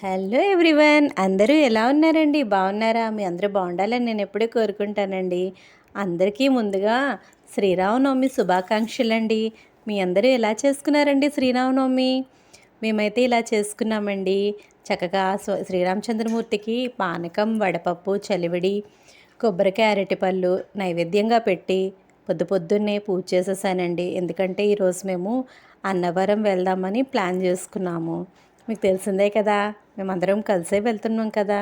Hello everyone, అందరూ ఎలా ఉన్నారండి? బాగున్నారా? మీ అందరూ బాగుండాలని నేను ఎప్పుడూ కోరుకుంటానండి. అందరికీ ముందుగా శ్రీరామనవమి శుభాకాంక్షలండి. మీ అందరూ ఎలా చేసుకున్నారండి శ్రీరామనవమి? మేమైతే ఇలా చేసుకున్నామండి. చక్కగా శ్రీరామచంద్రమూర్తికి పానకం, వడపప్పు, చలివిడి, కొబ్బరికాయ, అరటిపళ్ళు నైవేద్యంగా పెట్టి పొద్దున్నే పూజ చేసేసానండి. ఎందుకంటే ఈరోజు మేము అన్నవరం వెళ్దామని ప్లాన్ చేసుకున్నాము. మీకు తెలిసిందే కదా, మేమందరం కలిసే వెళ్తున్నాం కదా.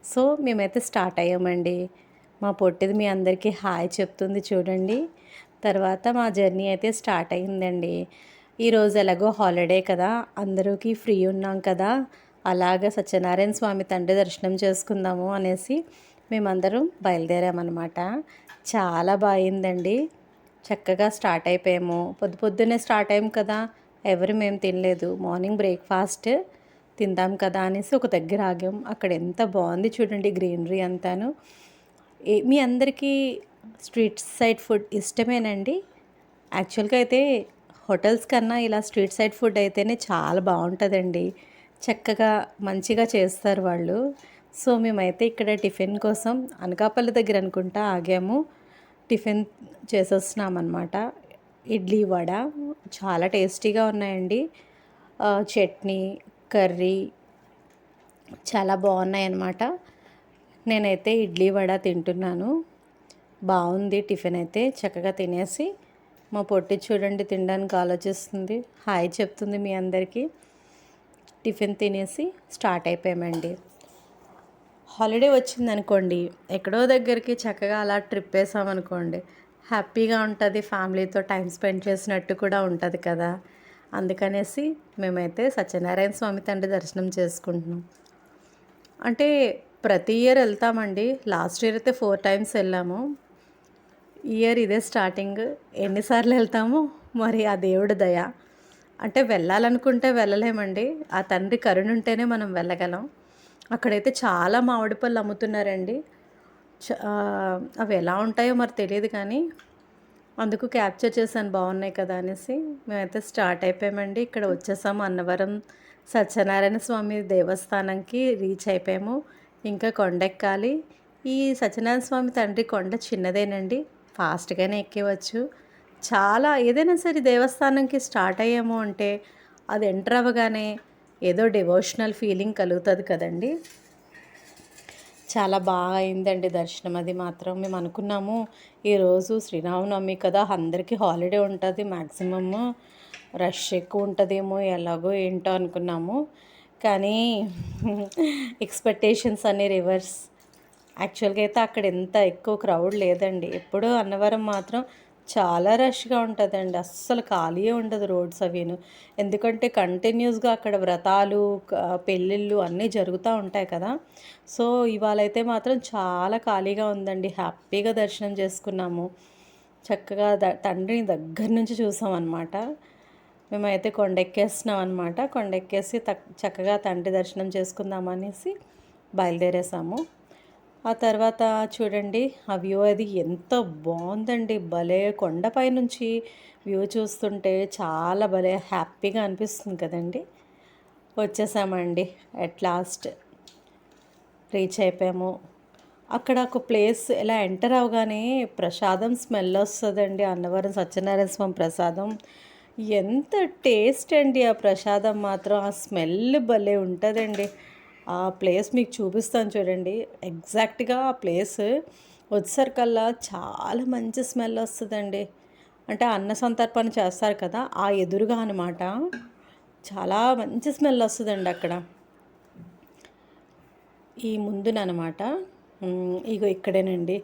సో మేమైతే స్టార్ట్ అయ్యామండి. మా పొట్టిది మీ అందరికీ హాయ్ చెప్తుంది చూడండి. తర్వాత మా జర్నీ అయితే స్టార్ట్ అయ్యిందండి. ఈరోజు ఎలాగో హాలిడే కదా, అందరికీ ఫ్రీ ఉన్నాం కదా, అలాగ సత్యనారాయణ స్వామి తండ్రి దర్శనం చేసుకుందాము అనేసి మేమందరం బయలుదేరామన్నమాట. చాలా బాగుందండి. చక్కగా స్టార్ట్ అయిపోయాము. పొద్దున్నే స్టార్ట్ అయ్యాము కదా, ఎవరు మేము తినలేదు. మార్నింగ్ బ్రేక్ఫాస్ట్ తిందాం కదా అనేసి ఒక దగ్గర ఆగాం. అక్కడ ఎంత బాగుంది చూడండి, గ్రీనరీ అంతాను. మీ అందరికీ స్ట్రీట్ సైడ్ ఫుడ్ ఇష్టమేనండి? యాక్చువల్గా అయితే హోటల్స్ కన్నా ఇలా స్ట్రీట్ సైడ్ ఫుడ్ అయితేనే చాలా బాగుంటుందండి. చక్కగా మంచిగా చేస్తారు వాళ్ళు. సో మేమైతే ఇక్కడ టిఫిన్ కోసం అనకాపల్లి దగ్గర అనుకుంటా ఆగాము. టిఫిన్ చేసేస్తున్నామన్నమాట. ఇడ్లీ, వడ చాలా టేస్టీగా ఉన్నాయండి. చట్నీ, కర్రీ చాలా బాగున్నాయి అన్నమాట. నేనైతే ఇడ్లీ వడ తింటున్నాను. బాగుంది టిఫిన్ అయితే. చక్కగా తినేసి మా పొట్టి చూడండి తినడానికి ఆలోచిస్తుంది, హాయ్ చెప్తుంది మీ అందరికీ. టిఫిన్ తినేసి స్టార్ట్ అయిపోయామండి. హాలిడే వచ్చిందనుకోండి, ఎక్కడో దగ్గరికి చక్కగా అలా ట్రిప్ వేసామనుకోండి, హ్యాపీగా ఉంటుంది. ఫ్యామిలీతో టైం స్పెండ్ చేసినట్టు కూడా ఉంటుంది కదా. అందుకనేసి మేమైతే సత్యనారాయణ స్వామి తండ్రి దర్శనం చేసుకుంటున్నాం. అంటే ప్రతి ఇయర్ వెళ్తామండి. లాస్ట్ ఇయర్ అయితే 4 టైమ్స్ వెళ్ళాము. ఇయర్ ఇదే స్టార్టింగ్. ఎన్నిసార్లు వెళ్తామో మరి ఆ దేవుడి దయ. అంటే వెళ్ళాలనుకుంటే వెళ్ళలేమండి. ఆ తండ్రి కరుణ ఉంటేనే మనం వెళ్ళగలం. అక్కడైతే చాలా మామిడి పళ్ళు అమ్ముతున్నారండి. అవి ఎలా ఉంటాయో మరి తెలియదు కానీ అందుకు క్యాప్చర్ చేశాను, బాగున్నాయి కదా అనేసి. మేమైతే స్టార్ట్ అయిపోయామండి. ఇక్కడ వచ్చేసాము, అన్నవరం సత్యనారాయణ స్వామి దేవస్థానంకి రీచ్ అయిపోయాము. ఇంకా కొండెక్కాలి. ఈ సత్యనారాయణ స్వామి తండ్రి కొండ చిన్నదేనండి, ఫాస్ట్గానే ఎక్కేవచ్చు. చాలా ఏదైనా సరే దేవస్థానంకి స్టార్ట్ అయ్యాము అంటే అది ఎంటర్ అవ్వగానే ఏదో డివోషనల్ ఫీలింగ్ కలుగుతుంది కదండి. చాలా బాగా అయిందండి దర్శనం. అది మాత్రం మేము అనుకున్నాము ఈరోజు శ్రీరామనవమి కదా, అందరికీ హాలిడే ఉంటుంది, మ్యాక్సిమమ్ రష్ ఎక్కువ ఉంటుందేమో, ఎలాగో ఏంటో అనుకున్నాము. కానీ ఎక్స్పెక్టేషన్స్ అన్నీ రివర్స్. యాక్చువల్గా అయితే అక్కడ ఎంత ఎక్కువ క్రౌడ్ లేదండి. ఎప్పుడూ అన్నవరం మాత్రం చాలా రష్గా ఉంటుందండి. అస్సలు ఖాళీయే ఉండదు రోడ్స్ అవిను. ఎందుకంటే కంటిన్యూస్గా అక్కడ వ్రతాలు, పెళ్ళిళ్ళు అన్నీ జరుగుతూ ఉంటాయి కదా. సో ఇవాళైతే మాత్రం చాలా ఖాళీగా ఉందండి. హ్యాపీగా దర్శనం చేసుకున్నాము. చక్కగా తండ్రిని దగ్గర నుంచి చూసాం అన్నమాట. మేమైతే కొండెక్కేస్తున్నాం అనమాట. కొండెక్కేసి చక్కగా తండ్రి దర్శనం చేసుకుందామనేసి బయలుదేరేసాము. ఆ తర్వాత చూడండి ఆ వ్యూ అది ఎంత బాగుందండి. భలే కొండపై నుంచి వ్యూ చూస్తుంటే చాలా భలే హ్యాపీగా అనిపిస్తుంది కదండి. వచ్చేసామండి, అట్ లాస్ట్ రీచ్ అయిపోయాము. అక్కడ ఒక ప్లేస్ ఎలా ఎంటర్ అవగానే ప్రసాదం స్మెల్ వస్తుందండి. అన్నవరం సత్యనారాయణ స్వామి ప్రసాదం ఎంత టేస్ట్ అండి. ఆ ప్రసాదం మాత్రం ఆ స్మెల్ భలే ఉంటుందండి. ఆ ప్లేస్ మీకు చూపిస్తాను చూడండి. ఎగ్జాక్ట్గా ఆ ప్లేస్ వచ్చేసరికల్లా చాలా మంచి స్మెల్ వస్తుందండి. అంటే అన్న సంతర్పణ చేస్తారు కదా, ఆ ఎదురుగా అనమాట. చాలా మంచి స్మెల్ వస్తుందండి అక్కడ. ఈ ముందునమాట. ఇగో ఇక్కడేనండి.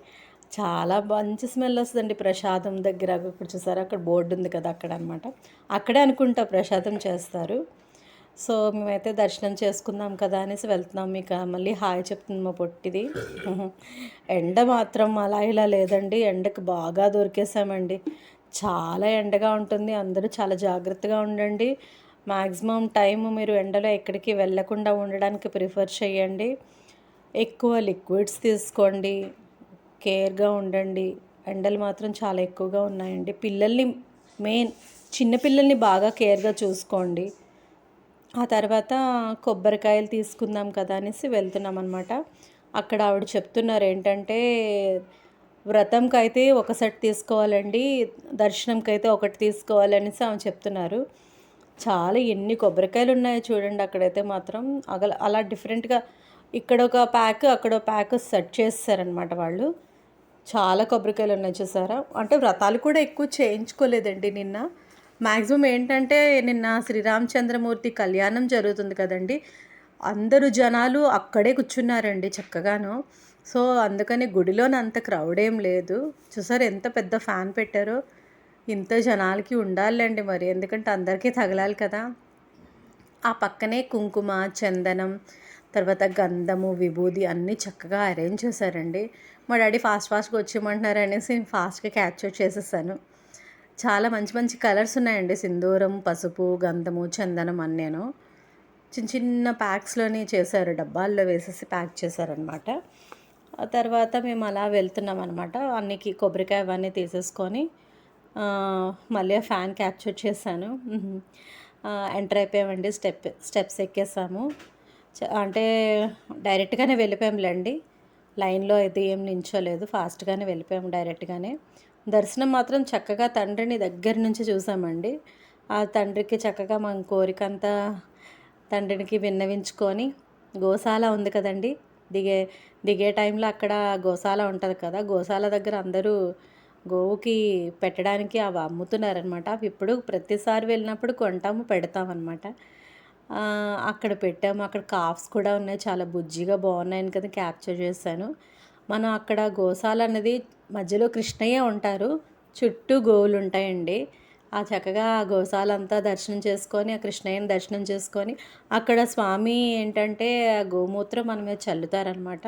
చాలా మంచి స్మెల్ వస్తుందండి ప్రసాదం దగ్గర. ఇప్పుడు చూసారా అక్కడ బోర్డు ఉంది కదా, అక్కడ అనమాట. అక్కడే అనుకుంటా ప్రసాదం చేస్తారు. సో మేమైతే దర్శనం చేసుకుందాం కదా అనేసి వెళ్తున్నాం. మీకు మళ్ళీ హాయ్ చెప్తుంది మా పొట్టిది. ఎండ మాత్రం అలా ఇలా లేదండి, ఎండకు బాగా దొరికేసామండి. చాలా ఎండగా ఉంటుంది. అందరూ చాలా జాగ్రత్తగా ఉండండి. మ్యాక్సిమం టైం మీరు ఎండలో ఎక్కడికి వెళ్ళకుండా ఉండడానికి ప్రిఫర్ చేయండి. ఎక్కువ లిక్విడ్స్ తీసుకోండి, కేర్గా ఉండండి. ఎండలు మాత్రం చాలా ఎక్కువగా ఉన్నాయండి. పిల్లల్ని చిన్నపిల్లల్ని బాగా కేర్గా చూసుకోండి. ఆ తర్వాత కొబ్బరికాయలు తీసుకుందాం కదా అనేసి వెళ్తున్నాం అనమాట. అక్కడ ఆవిడ చెప్తున్నారు ఏంటంటే, వ్రతంకైతే ఒక సెట్ తీసుకోవాలండి, దర్శనంకైతే ఒకటి తీసుకోవాలనేసి ఆమె చెప్తున్నారు. చాలా ఎన్ని కొబ్బరికాయలు ఉన్నాయో చూడండి అక్కడైతే మాత్రం. అలా డిఫరెంట్‌గా ఇక్కడొక ప్యాక్, అక్కడో ప్యాక్ సెట్ చేసేసారనమాట వాళ్ళు. చాలా కొబ్బరికాయలు ఉన్నాయి చూసారా? అంటే వ్రతాలు కూడా ఎక్కువ చేయించుకోలేదండి నిన్న. మ్యాక్సిమం ఏంటంటే నిన్న శ్రీరామచంద్రమూర్తి కళ్యాణం జరుగుతుంది కదండీ! అందరూ జనాలు అక్కడే కూర్చున్నారండి చక్కగాను. సో, అందుకని గుడిలోన అంత క్రౌడ్ ఏం లేదు. చూసారా ఎంత పెద్ద ఫ్యాన్ పెట్టారో? ఇంత జనాలకి ఉండాలిలెండి మరి. ఎందుకంటే అందరికీ తగలాలి కదా! ఆ పక్కనే కుంకుమ, చందనం, తర్వాత గంధము, విభూది అన్నీ చక్కగా అరేంజ్ చేశారండి. మా డాడీ ఫాస్ట్‌గా వచ్చేయమంటున్నారు అనేసి ఫాస్ట్‌గా క్యాప్చర్ చేసేసాను. చాలా మంచి మంచి కలర్స్ ఉన్నాయండి. సింధూరం, పసుపు, గంధము, చందనం అన్నీను. చిన్న చిన్న ప్యాక్స్‌లోని చేశారు. డబ్బాల్లో వేసేసి ప్యాక్ చేశారనమాట. ఆ తర్వాత మేము అలా వెళ్తున్నామనమాట. అన్నికి కొబ్బరికాయ అవన్నీ తీసేసుకొని మళ్ళీ ఆ ఫ్యాన్ క్యాప్చర్ చేశాను. ఎంటర్ అయిపోయామండి. స్టెప్స్ ఎక్కేసాము. అంటే డైరెక్ట్‌గానే వెళ్ళిపోయాంలేండి. లైన్‌లో అయితే ఏం నించోలేదు. ఫాస్ట్‌గానే వెళ్ళిపోయాము డైరెక్ట్‌గానే. దర్శనం మాత్రం చక్కగా తండ్రిని దగ్గర నుంచి చూసామండి. ఆ తండ్రికి చక్కగా మన కోరికంతా తండ్రికి విన్నవించుకొని, గోశాల ఉంది కదండీ! దిగే దిగే టైంలో అక్కడ గోశాల ఉంటది కదా! గోశాల దగ్గర అందరూ గోవుకి పెట్టడానికి అవి అమ్ముతున్నారనమాట. అవి ఇప్పుడు ప్రతిసారి వెళ్ళినప్పుడు కొంటాము, పెడతామనమాట. అక్కడ పెట్టాము. అక్కడ కాఫ్స్ కూడా ఉన్నాయి. చాలా బుజ్జిగా బాగున్నాయని కదా క్యాప్చర్ చేశాను. మనం అక్కడ గోశాల అనేది మధ్యలో కృష్ణయ్య ఉంటారు. చుట్టూ గోవులు ఉంటాయండి. ఆ చక్కగా ఆ గోశాల అంతా దర్శనం చేసుకొని, ఆ కృష్ణయ్యని దర్శనం చేసుకొని, అక్కడ స్వామి ఏంటంటే ఆ గోమూత్రం మన మీద చల్లుతారనమాట.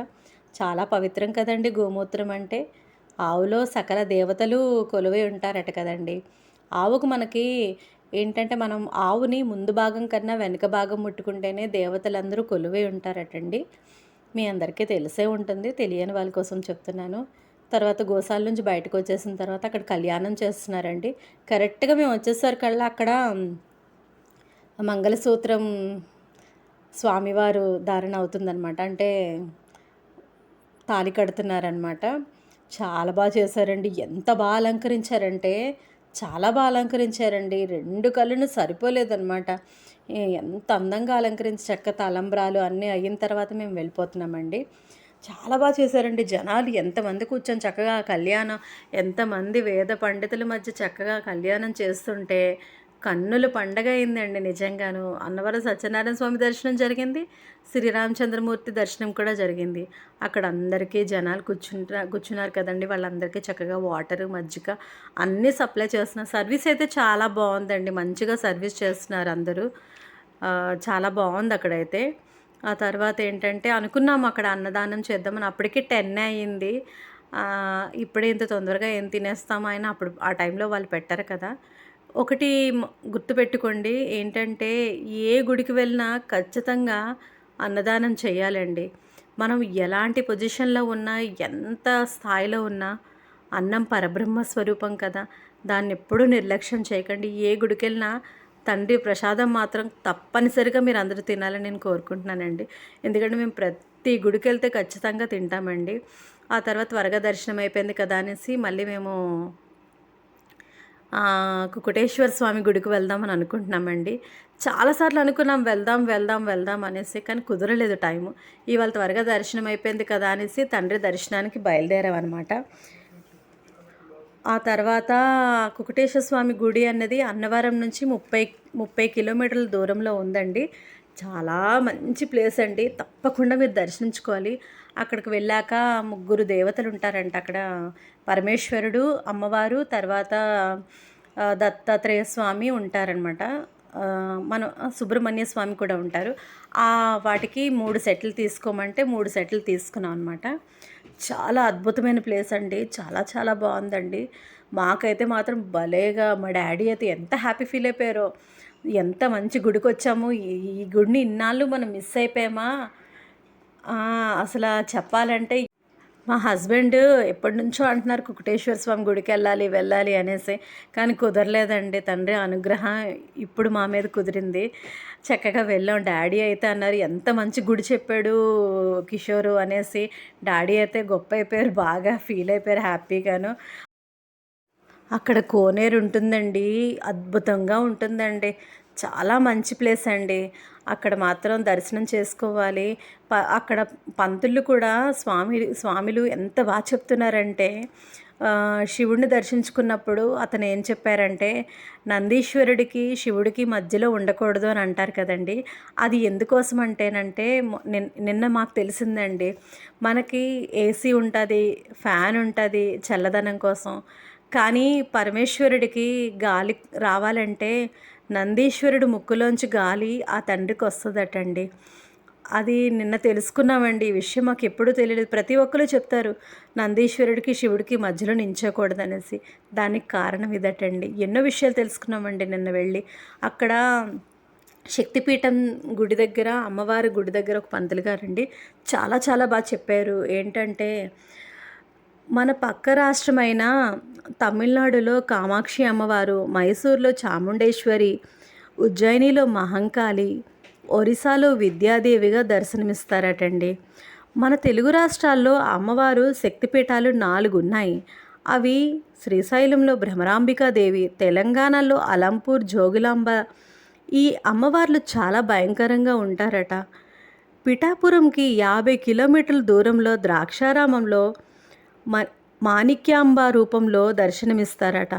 చాలా పవిత్రం కదండీ గోమూత్రం అంటే. ఆవులో సకల దేవతలు కొలువై ఉంటారట కదండీ! ఆవుకు మనకి ఏంటంటే మనం ఆవుని ముందు భాగం కన్నా వెనక భాగం ముట్టుకుంటేనే దేవతలందరూ కొలువై ఉంటారటండి. మీ అందరికీ తెలిసే ఉంటుంది. తెలియని వాళ్ళ కోసం చెప్తున్నాను. తర్వాత గోశాల నుంచి బయటకొచ్చేసిన తర్వాత అక్కడ కళ్యాణం చేస్తున్నారండి. కరెక్ట్‌గా మేము వచ్చేసరికల్లా అక్కడ మంగళసూత్రం స్వామివారు ధారణ అవుతుందనమాట. అంటే తాళి కడుతున్నారనమాట. చాలా చేశారండి. ఎంత అలంకరించారంటే చాలా అలంకరించారండి. 2 కళ్ళును సరిపోలేదనమాట. ఎంత అందంగా అలంకరించి చక్క తలంబ్రాలు అన్నీ అయిన తర్వాత మేము వెళ్ళిపోతున్నామండి. చాలా చేశారండి. జనాలు ఎంతమంది కూర్చొని చక్కగా కళ్యాణం ఎంతమంది వేద పండితుల మధ్య చక్కగా కళ్యాణం చేస్తుంటే కన్నుల పండగ అయిందండి నిజంగాను. అన్నవరం సత్యనారాయణ స్వామి దర్శనం జరిగింది. శ్రీరామచంద్రమూర్తి దర్శనం కూడా జరిగింది. అక్కడ అందరికీ జనాలు కూర్చున్నారు కదండీ! వాళ్ళందరికీ చక్కగా వాటర్, మజ్జిగ అన్నీ సప్లై చేస్తున్నారు. సర్వీస్ అయితే చాలా బాగుందండి. మంచిగా సర్వీస్ చేస్తున్నారు అందరూ. చాలా బాగుంది అక్కడైతే. ఆ తర్వాత ఏంటంటే అనుకున్నాము అక్కడ అన్నదానం చేద్దామని. అప్పటికి 10 అయ్యింది. ఇప్పుడే ఇంత తొందరగా ఏం తినేస్తాము అయినా అప్పుడు ఆ టైంలో వాళ్ళు పెట్టరు కదా! ఒకటి గుర్తుపెట్టుకోండి ఏంటంటే ఏ గుడికి వెళ్ళినా ఖచ్చితంగా అన్నదానం చేయాలండి. మనం ఎలాంటి పొజిషన్‌లో ఉన్నా, ఎంత స్థాయిలో ఉన్నా అన్నం పరబ్రహ్మ స్వరూపం కదా! దాన్నెప్పుడూ నిర్లక్ష్యం చేయకండి. ఏ గుడికెళ్ళినా తండ్రి ప్రసాదం మాత్రం తప్పనిసరిగా మీరందరూ తినాలని నేను కోరుకుంటున్నానండి. ఎందుకంటే మేము ప్రతి గుడికెళ్తే ఖచ్చితంగా తింటామండి. ఆ తర్వాత త్వరగా దర్శనం అయిపోయింది కదా అనేసి మళ్ళీ మేము కుకుటేశ్వర స్వామి గుడికి వెళ్దామని అనుకుంటున్నామండి. చాలా సార్లు అనుకున్నాం వెళ్దాం అనేసి. కానీ కుదరలేదు టైము. ఇవాళ త్వరగా దర్శనం అయిపోయింది కదా అనేసి తండ్రి దర్శనానికి బయలుదేరామనమాట. ఆ తర్వాత కుకుటేశ్వర స్వామి గుడి అన్నది అన్నవరం నుంచి 30 కిలోమీటర్ల దూరంలో ఉందండి. చాలా మంచి ప్లేస్ అండి. తప్పకుండా మీరు దర్శించుకోవాలి. అక్కడికి వెళ్ళాక ముగ్గురు దేవతలు ఉంటారంట అక్కడ. పరమేశ్వరుడు, అమ్మవారు, తర్వాత దత్తాత్రేయ స్వామి ఉంటారనమాట. మన సుబ్రహ్మణ్య స్వామి కూడా ఉంటారు. వాటికి 3 సెట్లు తీసుకోమంటే 3 సెట్లు తీసుకున్నాం అనమాట. చాలా అద్భుతమైన ప్లేస్ అండి. చాలా బాగుందండి. మాకైతే మాత్రం భలేగా మా డాడీ అయితే ఎంత హ్యాపీ ఫీల్ అయిపోయారో. ఎంత మంచి గుడికొచ్చాము. ఈ గుడిని ఇన్నాళ్ళు మనం మిస్ అయిపోయామా అసల చెప్పాలంటే మా హస్బెండ్ ఎప్పటినుంచో అంటున్నారు కుకుటేశ్వర స్వామి గుడికి వెళ్ళాలి వెళ్ళాలి అనేసి. కానీ కుదరలేదండి. తండ్రి అనుగ్రహం ఇప్పుడు మా మీద కుదిరింది. చక్కగా వెళ్ళాం. డ్యాడీ అయితే అన్నారు ఎంత మంచి గుడి చెప్పాడు కిషోరు అనేసి. డ్యాడీ అయితే గొప్ప అయిపోయారు. బాగా ఫీల్ అయిపోయారు హ్యాపీగాను. అక్కడ కోనేరు ఉంటుందండి. అద్భుతంగా ఉంటుందండి. చాలా మంచి ప్లేస్ అండి. అక్కడ మాత్రం దర్శనం చేసుకోవాలి. అక్కడ పంతులు కూడా స్వామిలు ఎంత బాగా చెప్తున్నారంటే శివుడిని దర్శించుకున్నప్పుడు అతను ఏం చెప్పారంటే నందీశ్వరుడికి శివుడికి మధ్యలో ఉండకూడదు అని అంటారు కదండి. అది ఎందుకోసం అంటేనంటే నిన్న మాకు తెలిసిందండి. మనకి ఏసీ ఉంటుంది, ఫ్యాన్ ఉంటుంది చల్లదనం కోసం. కానీ పరమేశ్వరుడికి గాలి రావాలంటే నందీశ్వరుడు ముక్కులోంచి గాలి ఆ తండ్రికి వస్తుందటండి. అది నిన్న తెలుసుకున్నామండి. ఈ విషయం మాకు ఎప్పుడూ తెలియలేదు. ప్రతి ఒక్కరు చెప్తారు నందీశ్వరుడికి శివుడికి మధ్యలో నించోకూడదనేసి. దానికి కారణం ఇదటండి. ఎన్నో విషయాలు తెలుసుకున్నామండి నిన్న వెళ్ళి. అక్కడ శక్తిపీఠం గుడి దగ్గర, అమ్మవారి గుడి దగ్గర ఒక పంతులు గారండి చాలా చాలా బాగా చెప్పారు. ఏంటంటే మన పక్క రాష్ట్రమైన తమిళనాడులో కామాక్షి అమ్మవారు, మైసూర్లో చాముండేశ్వరి, ఉజ్జయినిలో మహంకాళి, ఒరిస్సాలో విద్యాదేవిగా దర్శనమిస్తారటండి. మన తెలుగు రాష్ట్రాల్లో అమ్మవారు శక్తిపీఠాలు 4 ఉన్నాయి. అవి శ్రీశైలంలో భ్రమరాంబికాదేవి, తెలంగాణలో అలంపూర్ జోగులాంబ. ఈ అమ్మవార్లు చాలా భయంకరంగా ఉంటారట. పిఠాపురంకి 50 కిలోమీటర్ల దూరంలో ద్రాక్షారామంలో మాణిక్యాంబ రూపంలో దర్శనమిస్తారట.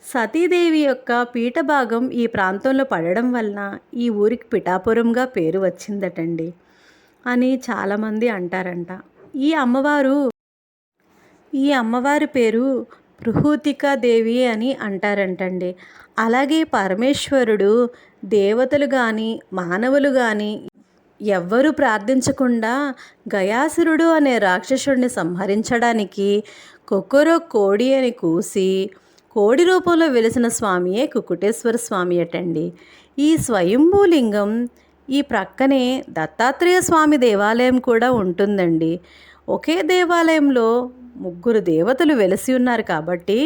సతీదేవి యొక్క పీఠభాగం ఈ ప్రాంతంలో పడడం వలన ఈ ఊరికి పిఠాపురంగా పేరు వచ్చిందటండి అని చాలామంది అంటారంట. ఈ అమ్మవారి పేరు బృహూతికాదేవి అని అంటారంటండి. అలాగే పరమేశ్వరుడు దేవతలు కానీ మానవులు కానీ ఎవ్వరూ ప్రార్థించకుండా గయాసురుడు అనే రాక్షసుడిని సంహరించడానికి కొక్కరో కోడి అని కూసి కోడి రూపంలో వెలిసిన స్వామియే కుకుటేశ్వర స్వామి అటండి. ఈ స్వయంభూలింగం ఈ ప్రక్కనే దత్తాత్రేయ స్వామి దేవాలయం కూడా ఉంటుందండి. ఒకే దేవాలయంలో 3 దేవతలు వెలిసి ఉన్నారు కాబట్టి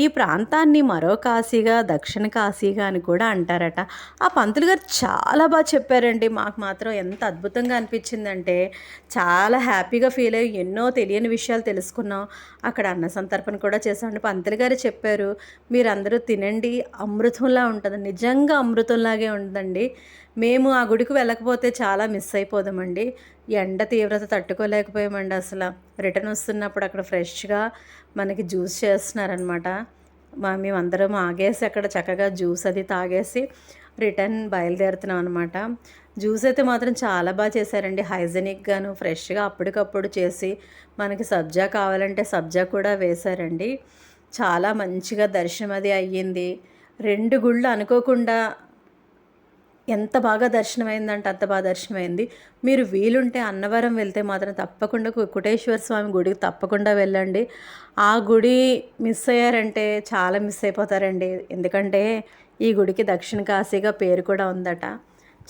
ఈ ప్రాంతాన్ని మరో కాశీగా, దక్షిణ కాశీగా అని కూడా అంటారట. ఆ పంతులు గారు చాలా బాగా చెప్పారండి. మాకు మాత్రం ఎంత అద్భుతంగా అనిపించిందంటే చాలా హ్యాపీగా ఫీల్ అయ్యి ఎన్నో తెలియని విషయాలు తెలుసుకున్నాం. అక్కడ అన్న సంతర్పణ కూడా చేసామండి. పంతులు గారు చెప్పారు, మీరందరూ తినండి, అమృతంలా ఉంటుంది. నిజంగా అమృతంలాగే ఉందండి. మేము ఆ గుడికి వెళ్ళకపోతే చాలా మిస్ అయిపోదామండి. ఎండ తీవ్రత తట్టుకోలేకపోయామండి అసలు. రిటర్న్ వస్తున్నప్పుడు అక్కడ ఫ్రెష్గా మనకి జ్యూస్ చేస్తున్నారనమాట. మేమందరం ఆగేసి అక్కడ చక్కగా జ్యూస్ అది తాగేసి రిటర్న్ బయలుదేరుతున్నాం అనమాట. జ్యూస్ అయితే మాత్రం చాలా బాగా చేశారండి. హైజెనిక్గాను ఫ్రెష్గా అప్పటికప్పుడు చేసి మనకి సబ్జా కావాలంటే సబ్జా కూడా వేశారండి. చాలా మంచిగా దర్శనం అది అయ్యింది. 2 గుళ్ళు అనుకోకుండా ఎంత బాగా దర్శనమైందంటే అంత బాగా దర్శనమైంది. మీరు వీలుంటే అన్నవరం వెళ్తే మాత్రం తప్పకుండా కుకుటేశ్వర స్వామి గుడికి తప్పకుండా వెళ్ళండి. ఆ గుడి మిస్ అయ్యారంటే చాలా మిస్ అయిపోతారండి. ఎందుకంటే ఈ గుడికి దక్షిణ కాశీగా పేరు కూడా ఉందట.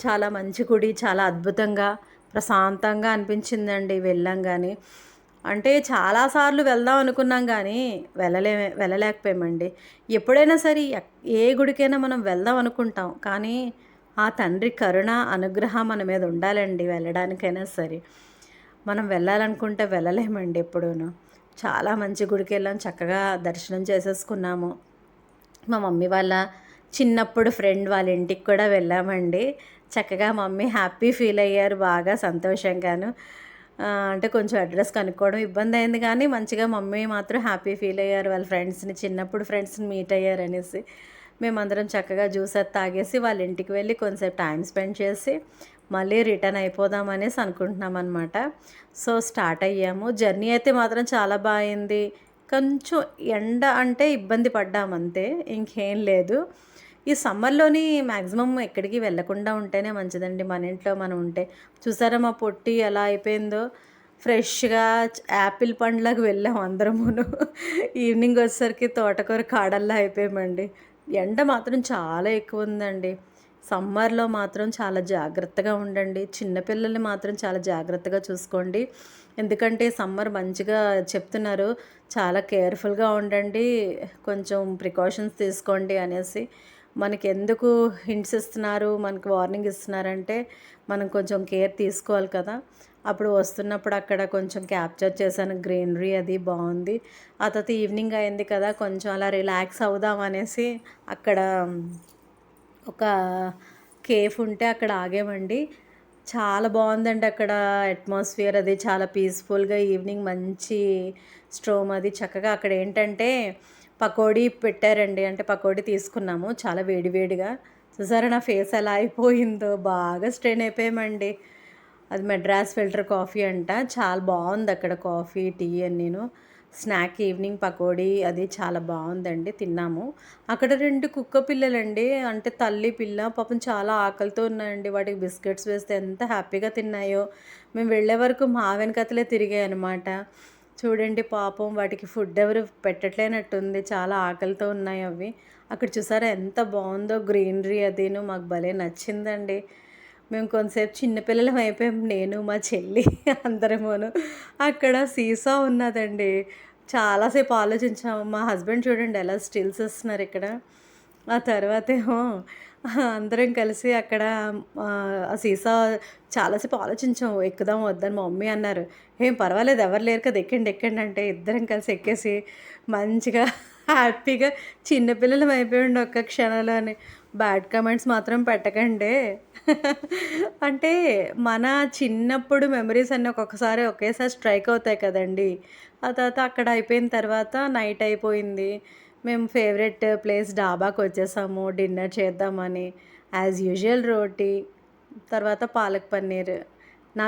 చాలా మంచి గుడి, చాలా అద్భుతంగా ప్రశాంతంగా అనిపించిందండి వెళ్ళంగానే. అంటే చాలాసార్లు వెళ్దాం అనుకున్నాం కానీ వెళ్ళలేకపోయామండి. ఎప్పుడైనా సరే ఏ గుడికైనా మనం వెళ్దాం అనుకుంటాం, కానీ ఆ తండ్రి కరుణ అనుగ్రహం మన మీద ఉండాలండి. వెళ్ళడానికైనా సరే మనం వెళ్ళాలనుకుంటే వెళ్ళలేమండి ఎప్పుడూను. చాలా మంచి గుడికి వెళ్ళాం, చక్కగా దర్శనం చేసేసుకున్నాము. మా మమ్మీ వాళ్ళ చిన్నప్పుడు ఫ్రెండ్ వాళ్ళ ఇంటికి కూడా వెళ్ళామండి. చక్కగా మమ్మీ హ్యాపీ ఫీల్ అయ్యారు, బాగా సంతోషంగాను. అంటే కొంచెం అడ్రస్ కనుక్కోవడం ఇబ్బంది అయింది కానీ మంచిగా మమ్మీ మాత్రం హ్యాపీ ఫీల్ అయ్యారు. వాళ్ళ ఫ్రెండ్స్ని, చిన్నప్పుడు ఫ్రెండ్స్ని మీట్ అయ్యారనేసి. మేమందరం చక్కగా జ్యూస్ అది తాగేసి వాళ్ళ ఇంటికి వెళ్ళి కొంచెంసేపు టైం స్పెండ్ చేసి మళ్ళీ రిటర్న్ అయిపోదాం అనేసి అనుకుంటున్నాం అనమాట. సో స్టార్ట్ అయ్యాము. జర్నీ అయితే మాత్రం చాలా బాగుంది. కొంచెం ఎండ అంటే ఇబ్బంది పడ్డాం అంతే, ఇంకేం లేదు. ఈ సమ్మర్లోని మ్యాక్సిమం ఎక్కడికి వెళ్ళకుండా ఉంటేనే మంచిదండి. మన ఇంట్లో మనం ఉంటే. చూసారా మా పొట్టి ఎలా అయిపోయిందో. ఫ్రెష్గా యాపిల్ పండ్లకు వెళ్ళాం అందరమును. ఈవినింగ్ వచ్చేసరికి తోటకూర కాడల్లా అయిపోయామండి. ఎండ మాత్రం చాలా ఎక్కువ ఉందండి. సమ్మర్లో మాత్రం చాలా జాగ్రత్తగా ఉండండి. చిన్నపిల్లల్ని మాత్రం చాలా జాగ్రత్తగా చూసుకోండి. ఎందుకంటే సమ్మర్ మంచిగా చెప్తున్నారు. చాలా కేర్‌ఫుల్‌గా ఉండండి. కొంచెం ప్రికాషన్స్ తీసుకోండి అనేసి. మనకెందుకు హింట్స్ ఇస్తున్నారు, మనకు వార్నింగ్ ఇస్తున్నారంటే, మనం కొంచెం కేర్ తీసుకోవాలి కదా! అప్పుడు వస్తున్నప్పుడు అక్కడ కొంచెం క్యాప్చర్ చేశాను. గ్రీనరీ అది బావుంది. ఆ తర్వాత ఈవినింగ్ అయింది కదా! కొంచెం అలా రిలాక్స్ అవుదాం అనేసి అక్కడ ఒక కేఫ్ ఉంటే అక్కడ ఆగామండి. చాలా బావుందండి అక్కడ అట్మాస్ఫియర్ అది చాలా పీస్‌ఫుల్‌గా ఈవినింగ్ మంచి స్ట్రోమ్ అది చక్కగా అక్కడేంటంటే పకోడీ పెట్టారండి. అంటే పకోడీ తీసుకున్నాము చాలా వేడి వేడిగా. చూసారా నా ఫేస్ ఎలా అయిపోయిందో బాగా స్ట్రెయిన్ అయిపోయామండి. అది మెడ్రాస్ ఫిల్టర్ కాఫీ అంట. చాలా బావుందక్కడ కాఫీ, టీ అన్నీను. స్నాక్ ఈవినింగ్ పకోడీ అది చాలా బావుందండి. తిన్నాము. అక్కడ 2 కుక్క పిల్లలండి. అంటే తల్లి, పిల్ల పాపం చాలా ఆకలితో ఉన్నాయండి. వాటికి బిస్కెట్స్ వేస్తే ఎంత హ్యాపీగా తిన్నాయో. మేము వెళ్ళే వరకు మా వెనకాతలే తిరిగాయనమాట. చూడండి పాపం వాటికి ఫుడ్ ఎవరు పెట్టట్లేనట్టుంది. చాలా ఆకలితో ఉన్నాయవి. అక్కడ చూసారా ఎంత బావుందో గ్రీనరీ అదీను. మాకు భలే నచ్చిందండి. మేము కొంతసేపు చిన్న పిల్లలం అయిపోయాం. నేను, మా చెల్లి అందరమును. అక్కడ సీసా ఉన్నదండి. చాలా సేపు ఆలోచించాము. మా హస్బెండ్ చూడండి ఎలా స్టిల్స్ ఇస్తున్నారిక్కడ. ఆ తర్వాతేమో అందరం కలిసి అక్కడ ఆ సీసా చాలా సేపు ఆలోచించాం. ఎక్కుదాం వద్దని మా మమ్మీ అన్నారు. "ఏం పర్వాలేదు ఎవరు లేరు కదా! ఎక్కండి, ఎక్కండి" అంటే ఇద్దరం కలిసి ఎక్కేసి మంచిగా హ్యాపీగా చిన్న పిల్లలం అయిపోయామండి ఒక్క క్షణంలోనే. బ్యాడ్ కామెంట్స్ మాత్రం పెట్టకండే. అంటే మన చిన్నప్పుడు మెమరీస్ అన్నీ ఒక్కొక్కసారి ఒకేసారి స్ట్రైక్ అవుతాయి కదండీ! ఆ తర్వాత అక్కడ అయిపోయిన తర్వాత నైట్ అయిపోయింది. మేము ఫేవరెట్ ప్లేస్ డాబాకొచ్చేసాము డిన్నర్ చేద్దామని. యాజ్ యూజువల్ రోటీ, తర్వాత పాలక్ పన్నీర్. నా